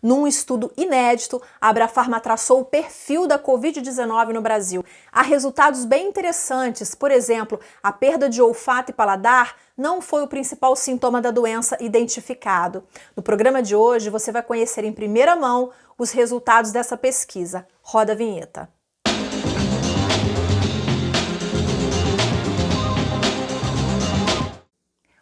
Num estudo inédito, a Abrafarma traçou o perfil da Covid-19 no Brasil. Há resultados bem interessantes, por exemplo, a perda de olfato e paladar não foi o principal sintoma da doença identificado. No programa de hoje, você vai conhecer em primeira mão os resultados dessa pesquisa. Roda a vinheta.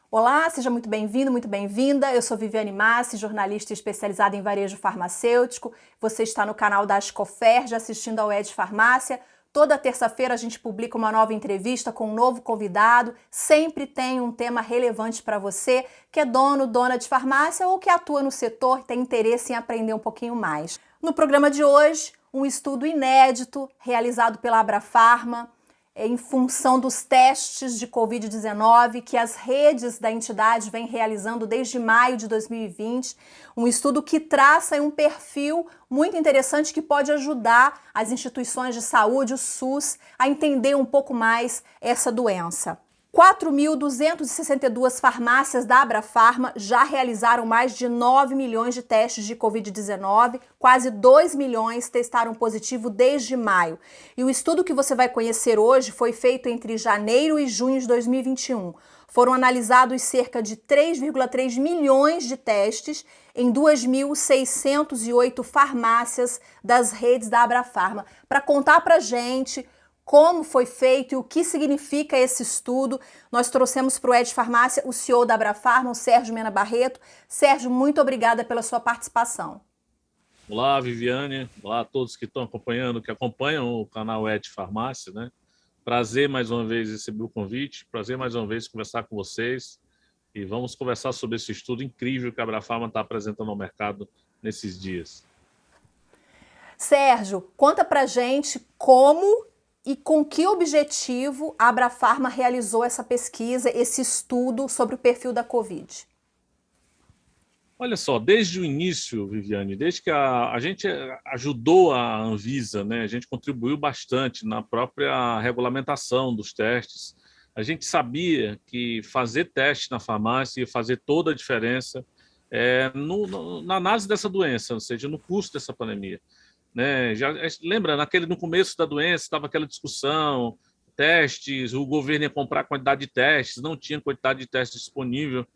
Olá, seja muito bem-vindo, muito bem-vinda. Eu sou Viviane Massi, jornalista especializada em varejo farmacêutico. Você está no canal da Ascoferj, assistindo ao Ed Farmácia. Toda terça-feira a gente publica uma nova entrevista com um novo convidado. Sempre tem um tema relevante para você, que é dono, dona de farmácia ou que atua no setor e tem interesse em aprender um pouquinho mais. No programa de hoje, um estudo inédito realizado pela Abrafarma, em função dos testes de Covid-19 que as redes da entidade vêm realizando desde maio de 2020, um estudo que traça um perfil muito interessante que pode ajudar as instituições de saúde, o SUS, a entender um pouco mais essa doença. 4.262 farmácias da Abrafarma já realizaram mais de 9 milhões de testes de Covid-19, quase 2 milhões testaram positivo desde maio. E o estudo que você vai conhecer hoje foi feito entre janeiro e junho de 2021. Foram analisados cerca de 3,3 milhões de testes em 2.608 farmácias das redes da Abrafarma. Para contar para a gente como foi feito e o que significa esse estudo, nós trouxemos para o Ed Farmácia o CEO da Abrafarma, o Sérgio Mena Barreto. Sérgio, muito obrigada pela sua participação. Olá, Viviane. Olá a todos que estão acompanhando, que acompanham o canal Ed Farmácia, né? Prazer mais uma vez receber o convite, prazer mais uma vez conversar com vocês e vamos conversar sobre esse estudo incrível que a Abrafarma está apresentando ao mercado nesses dias. Sérgio, conta pra gente como e com que objetivo a Abrafarma realizou essa pesquisa, esse estudo sobre o perfil da Covid? Olha só, desde o início, Viviane, desde que a gente ajudou a Anvisa, né, a gente contribuiu bastante na própria regulamentação dos testes, a gente sabia que fazer teste na farmácia ia fazer toda a diferença na análise dessa doença, ou seja, no custo dessa pandemia. Né? Já lembra, no começo da doença estava aquela discussão, testes, o governo ia comprar quantidade de testes, não tinha quantidade de testes disponível,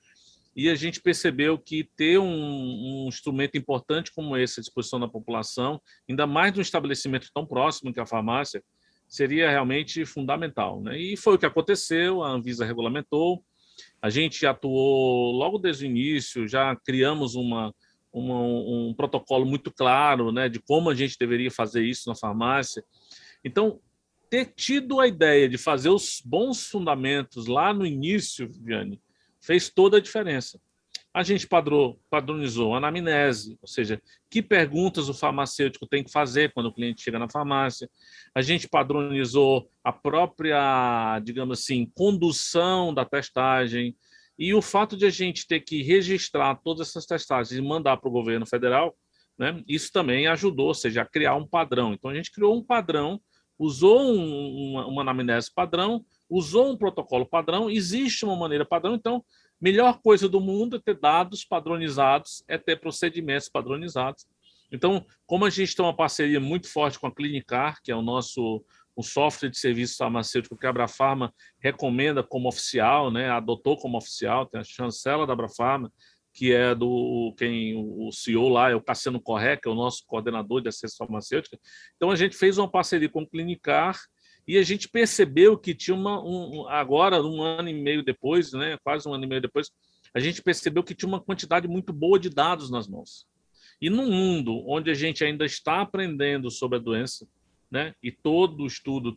e a gente percebeu que ter um instrumento importante como esse à disposição da população, ainda mais de um estabelecimento tão próximo que a farmácia, seria realmente fundamental. Né? E foi o que aconteceu, a Anvisa regulamentou, a gente atuou logo desde o início, já criamos um protocolo muito claro, né, de como a gente deveria fazer isso na farmácia. Então, ter tido a ideia de fazer os bons fundamentos lá no início, Viviane, fez toda a diferença. A gente padronizou a anamnese, ou seja, que perguntas o farmacêutico tem que fazer quando o cliente chega na farmácia. A gente padronizou a própria, digamos assim, condução da testagem. E o fato de a gente ter que registrar todas essas testagens e mandar para o governo federal, né, isso também ajudou, ou seja, a criar um padrão. Então, a gente criou um padrão, usou uma anamnese padrão, usou um protocolo padrão, existe uma maneira padrão. Então, melhor coisa do mundo é ter dados padronizados, é ter procedimentos padronizados. Então, como a gente tem uma parceria muito forte com a Clinicar, que é o software de serviço farmacêutico que a Abrafarma recomenda como oficial, né, adotou como oficial, tem a chancela da Abrafarma, que é o CEO lá é o Cassiano Corré, que é o nosso coordenador de assistência farmacêutica. Então, a gente fez uma parceria com o Clinicar e a gente percebeu que tinha agora, um ano e meio depois, né, quase um ano e meio depois, a gente percebeu que tinha uma quantidade muito boa de dados nas mãos. E num mundo onde a gente ainda está aprendendo sobre a doença, né, e todo o estudo,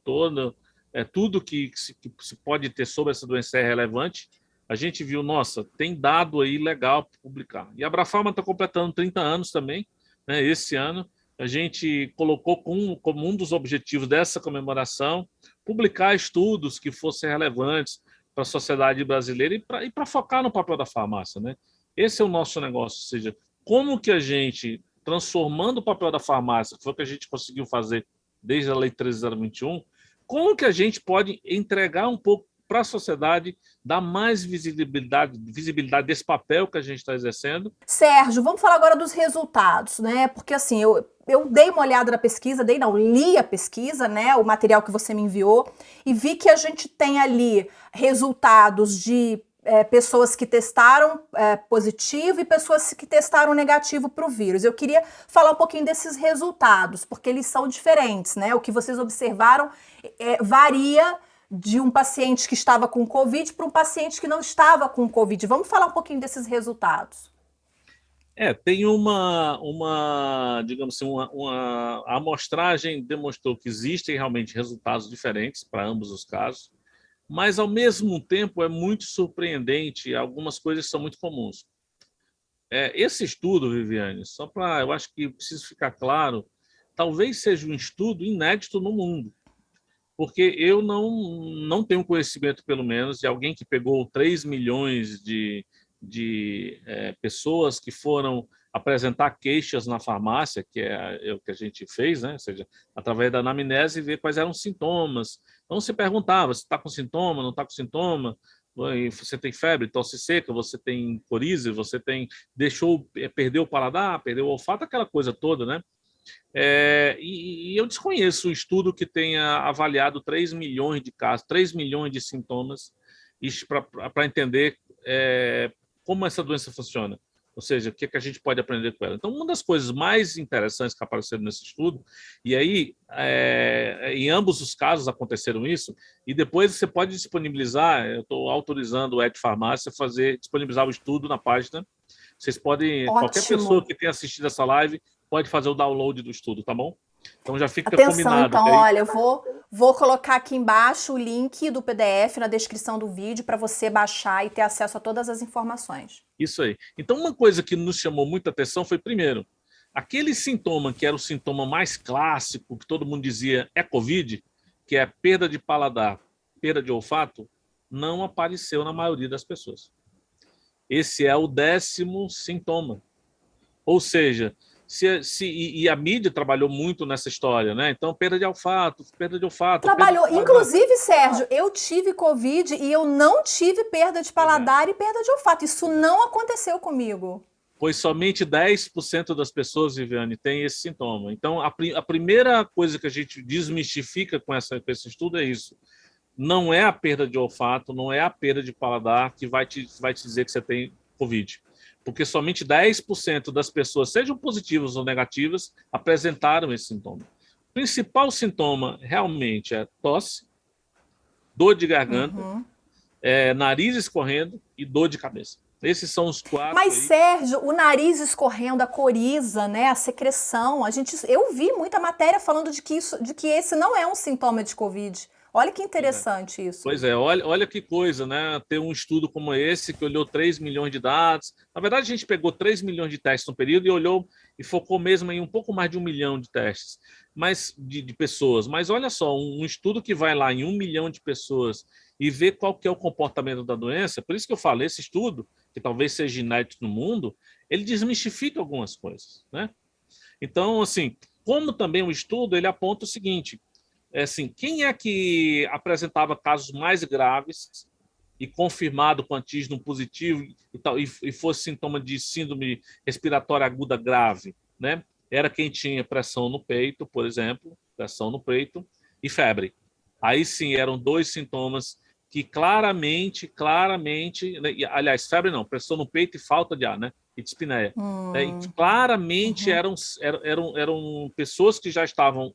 tudo que se pode ter sobre essa doença é relevante, a gente viu, nossa, tem dado aí legal para publicar. E a Abrafarma está completando 30 anos também, né, esse ano. A gente colocou como um dos objetivos dessa comemoração publicar estudos que fossem relevantes para a sociedade brasileira e para focar no papel da farmácia. Né? Esse é o nosso negócio, ou seja, como que a gente, transformando o papel da farmácia, que foi o que a gente conseguiu fazer desde a Lei 13.021, como que a gente pode entregar um pouco para a sociedade dar mais visibilidade desse papel que a gente está exercendo. Sérgio, vamos falar agora dos resultados, né? Porque assim, eu dei uma olhada na pesquisa, li a pesquisa, né? O material que você me enviou, e vi que a gente tem ali resultados de pessoas que testaram positivo e pessoas que testaram negativo para o vírus. Eu queria falar um pouquinho desses resultados, porque eles são diferentes, né? O que vocês observaram varia de um paciente que estava com Covid para um paciente que não estava com Covid. Vamos falar um pouquinho desses resultados. Tem digamos assim, a amostragem demonstrou que existem realmente resultados diferentes para ambos os casos, mas, ao mesmo tempo, é muito surpreendente, algumas coisas são muito comuns. Esse estudo, Viviane, eu acho que precisa ficar claro, talvez seja um estudo inédito no mundo, porque eu não tenho conhecimento, pelo menos, de alguém que pegou 3 milhões de pessoas que foram apresentar queixas na farmácia, que é o que a gente fez, né? Ou seja, através da anamnese, ver quais eram os sintomas. Então, se perguntava se está com sintoma, não está com sintoma, você tem febre, tosse seca, você tem coriza, você perdeu o paladar, perdeu o olfato, aquela coisa toda, né? E eu desconheço um estudo que tenha avaliado 3 milhões de casos, 3 milhões de sintomas, para entender como essa doença funciona, ou seja, o que a gente pode aprender com ela. Então, uma das coisas mais interessantes que apareceram nesse estudo, e aí, em ambos os casos aconteceram isso, e depois você pode disponibilizar, eu estou autorizando o Ed Farmácia a disponibilizar o estudo na página. Vocês podem, Ótimo. Qualquer pessoa que tenha assistido essa live pode fazer o download do estudo, tá bom? Então já fica combinado. Então, olha, eu vou colocar aqui embaixo o link do PDF na descrição do vídeo para você baixar e ter acesso a todas as informações. Isso aí. Então, uma coisa que nos chamou muita atenção foi, primeiro, aquele sintoma que era o sintoma mais clássico, que todo mundo dizia é Covid, que é perda de paladar, perda de olfato, não apareceu na maioria das pessoas. Esse é o 10º sintoma. Ou seja, e a mídia trabalhou muito nessa história, né? Então, perda de olfato. Trabalhou. Inclusive, Sérgio, eu tive Covid e eu não tive perda de paladar e perda de olfato. Isso não aconteceu comigo. Pois somente 10% das pessoas, Viviane, tem esse sintoma. Então, a primeira coisa que a gente desmistifica com esse estudo é isso. Não é a perda de olfato, não é a perda de paladar que vai te dizer que você tem Covid. Porque somente 10% das pessoas, sejam positivas ou negativas, apresentaram esse sintoma. O principal sintoma realmente é tosse, dor de garganta, nariz escorrendo e dor de cabeça. Esses são os 4. Mas, Sérgio, o nariz escorrendo, a coriza, né, a secreção, eu vi muita matéria falando de que esse não é um sintoma de Covid. Olha que interessante isso. Pois é, olha que coisa, né? Ter um estudo como esse, que olhou 3 milhões de dados. Na verdade, a gente pegou 3 milhões de testes no período e focou mesmo em um pouco mais de 1 milhão de testes, mas de pessoas. Mas olha só, um estudo que vai lá em 1 milhão de pessoas e vê qual que é o comportamento da doença, por isso que eu falo, esse estudo, que talvez seja inédito no mundo, ele desmistifica algumas coisas, né? Então, assim, como também o estudo, ele aponta o seguinte: quem é que apresentava casos mais graves e confirmado com antígeno positivo e fosse sintoma de síndrome respiratória aguda grave, né? Era quem tinha pressão no peito, por exemplo, pressão no peito e febre. Aí sim, eram 2 sintomas que claramente, aliás, febre não, pressão no peito e falta de ar, né? E dispneia. E claramente eram pessoas que já estavam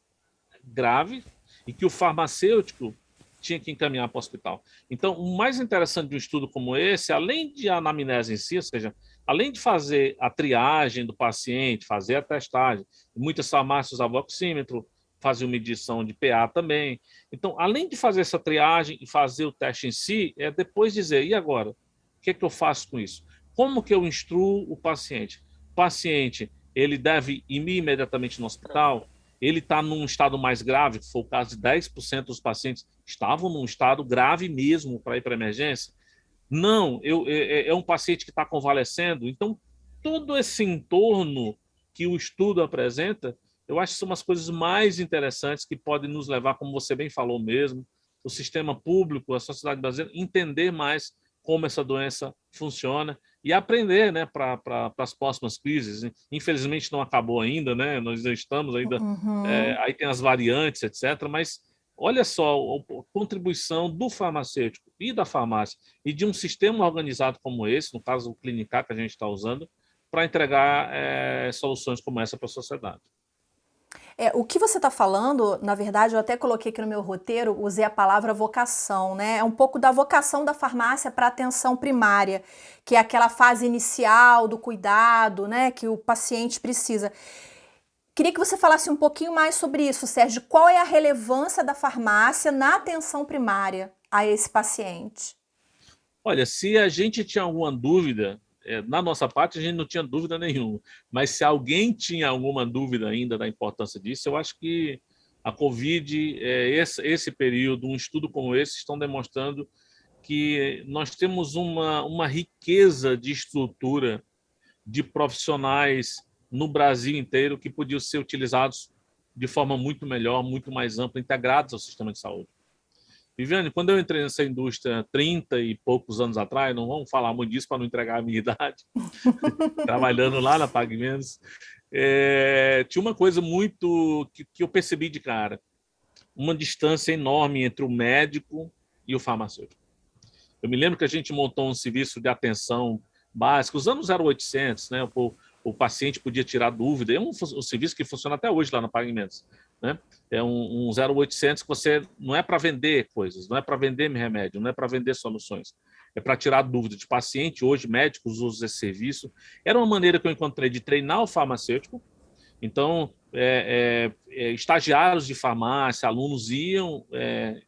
graves e que o farmacêutico tinha que encaminhar para o hospital. Então, o mais interessante de um estudo como esse, além de anamnese em si, ou seja, além de fazer a triagem do paciente, fazer a testagem, muitas farmácias usavam oxímetro, faziam medição de PA também. Então, além de fazer essa triagem e fazer o teste em si, é depois dizer, e agora? O que é que eu faço com isso? Como que eu instruo o paciente? O paciente, ele deve ir imediatamente no hospital? Ele está num estado mais grave, que foi o caso de 10% dos pacientes estavam num estado grave mesmo para ir para a emergência? Não, é um paciente que está convalescendo. Então, todo esse entorno que o estudo apresenta, eu acho que são as coisas mais interessantes que podem nos levar, como você bem falou mesmo, o sistema público, a sociedade brasileira, entender mais como essa doença funciona e aprender, né, para as próximas crises. Infelizmente não acabou ainda, né? Nós ainda estamos ainda, aí tem as variantes, etc. Mas olha só a contribuição do farmacêutico e da farmácia e de um sistema organizado como esse, no caso o Clinicar que a gente está usando, para entregar soluções como essa para a sociedade. O que você está falando, na verdade, eu até coloquei aqui no meu roteiro, usei a palavra vocação, né? É um pouco da vocação da farmácia para a atenção primária, que é aquela fase inicial do cuidado, né, que o paciente precisa. Queria que você falasse um pouquinho mais sobre isso, Sérgio. Qual é a relevância da farmácia na atenção primária a esse paciente? Olha, se a gente tinha alguma dúvida, na nossa parte a gente não tinha dúvida nenhuma, mas se alguém tinha alguma dúvida ainda da importância disso, eu acho que a Covid, esse período, um estudo como esse, estão demonstrando que nós temos uma riqueza de estrutura de profissionais no Brasil inteiro que podiam ser utilizados de forma muito melhor, muito mais ampla, integrados ao sistema de saúde. Viviane, quando eu entrei nessa indústria 30 e poucos anos atrás, não vamos falar muito disso para não entregar a minha idade, trabalhando lá na Pague Menos, tinha uma coisa muito que eu percebi de cara, uma distância enorme entre o médico e o farmacêutico. Eu me lembro que a gente montou um serviço de atenção básica, usando o 0800, né? O paciente podia tirar dúvida, é um serviço que funciona até hoje lá na Pague Menos, né? É um 0800 que você não é para vender coisas, não é para vender remédio, não é para vender soluções, é para tirar dúvida de paciente. Hoje, médicos usam esse serviço. Era uma maneira que eu encontrei de treinar o farmacêutico. Então, estagiários de farmácia, alunos iam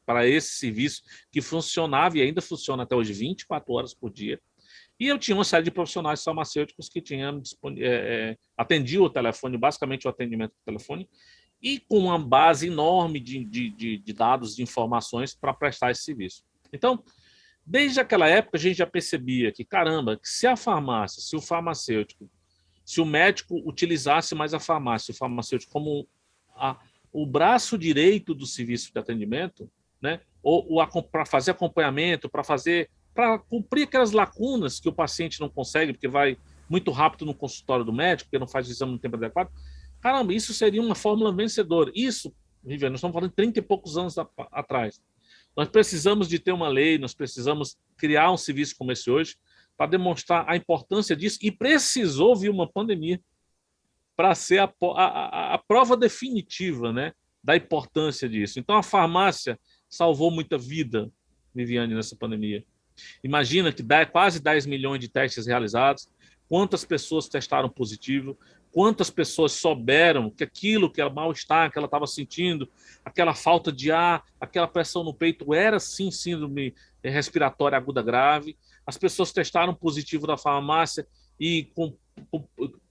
para esse serviço que funcionava e ainda funciona até hoje 24 horas por dia. E eu tinha uma série de profissionais farmacêuticos que atendiam o telefone, basicamente o atendimento do telefone, e com uma base enorme de dados, de informações para prestar esse serviço. Então, desde aquela época, a gente já percebia que, caramba, que se a farmácia, se o farmacêutico, se o médico utilizasse mais a farmácia, o farmacêutico como o braço direito do serviço de atendimento, né, ou para fazer acompanhamento, para cumprir aquelas lacunas que o paciente não consegue, porque vai muito rápido no consultório do médico, porque não faz o exame no tempo adequado. Caramba, isso seria uma fórmula vencedora. Isso, Viviane, nós estamos falando de 30 e poucos anos atrás. Nós precisamos de ter uma lei, nós precisamos criar um serviço como esse hoje para demonstrar a importância disso, e precisou vir uma pandemia para ser a prova definitiva, né, da importância disso. Então, a farmácia salvou muita vida, Viviane, nessa pandemia. Imagina que quase 10 milhões de testes realizados, quantas pessoas testaram positivo, quantas pessoas souberam que aquilo, que era mal-estar que ela estava sentindo, aquela falta de ar, aquela pressão no peito, era sim síndrome respiratória aguda grave. As pessoas testaram positivo na farmácia e,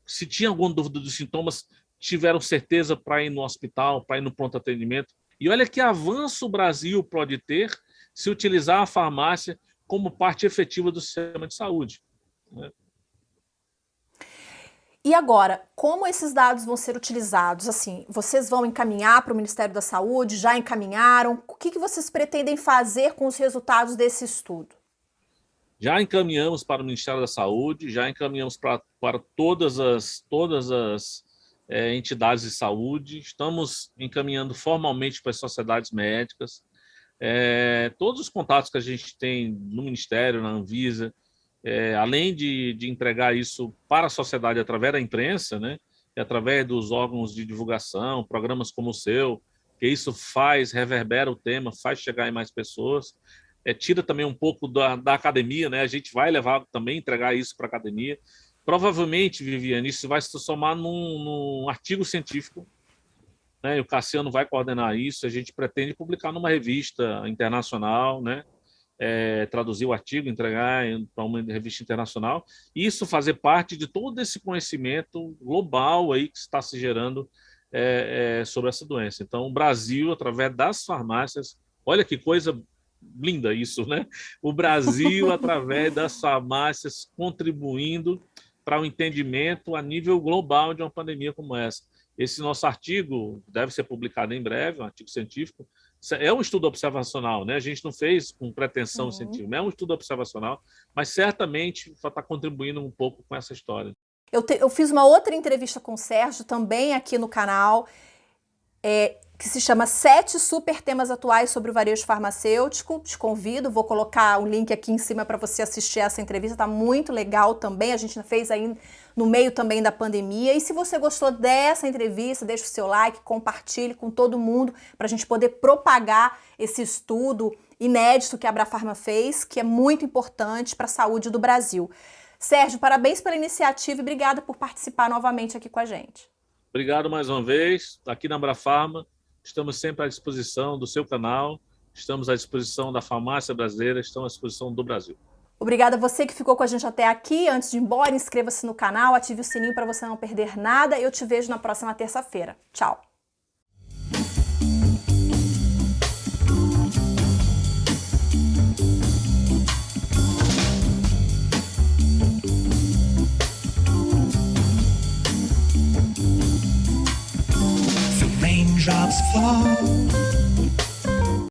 se tinha alguma dúvida dos sintomas, tiveram certeza para ir no hospital, para ir no pronto atendimento. E olha que avanço o Brasil pode ter se utilizar a farmácia como parte efetiva do sistema de saúde, né? E agora, como esses dados vão ser utilizados? Assim, vocês vão encaminhar para o Ministério da Saúde? Já encaminharam? O que vocês pretendem fazer com os resultados desse estudo? Já encaminhamos para o Ministério da Saúde, já encaminhamos para todas as entidades de saúde, estamos encaminhando formalmente para as sociedades médicas. Todos os contatos que a gente tem no Ministério, na Anvisa, além de entregar isso para a sociedade através da imprensa, né, e através dos órgãos de divulgação, programas como o seu, que isso reverbera o tema, faz chegar em mais pessoas, tira também um pouco da academia, né? A gente vai levar também, entregar isso para a academia. Provavelmente, Viviane, isso vai se somar num artigo científico, né? E o Cassiano vai coordenar isso. A gente pretende publicar numa revista internacional, né? Traduzir o artigo, entregar para uma revista internacional, e isso fazer parte de todo esse conhecimento global aí que está se gerando sobre essa doença. Então, o Brasil, através das farmácias, olha que coisa linda isso, né? O Brasil, através das farmácias, contribuindo para o entendimento a nível global de uma pandemia como essa. Esse nosso artigo deve ser publicado em breve, um artigo científico, É um estudo observacional, né? A gente não fez com pretensão científica, é um estudo observacional, mas certamente está contribuindo um pouco com essa história. Eu fiz uma outra entrevista com o Sérgio, também aqui no canal, que se chama 7 super temas atuais sobre o varejo farmacêutico. Te convido, vou colocar um link aqui em cima para você assistir essa entrevista, tá muito legal também, a gente fez aí no meio também da pandemia. E se você gostou dessa entrevista, deixa o seu like, compartilhe com todo mundo para a gente poder propagar esse estudo inédito que a Abrafarma fez, que é muito importante para a saúde do Brasil. Sérgio, parabéns pela iniciativa e obrigada por participar novamente aqui com a gente. Obrigado mais uma vez. Aqui na Abrafarma, estamos sempre à disposição do seu canal, estamos à disposição da farmácia brasileira, estamos à disposição do Brasil. Obrigada a você que ficou com a gente até aqui. Antes de ir embora, inscreva-se no canal, ative o sininho para você não perder nada. Eu te vejo na próxima terça-feira. Tchau! Raindrops fall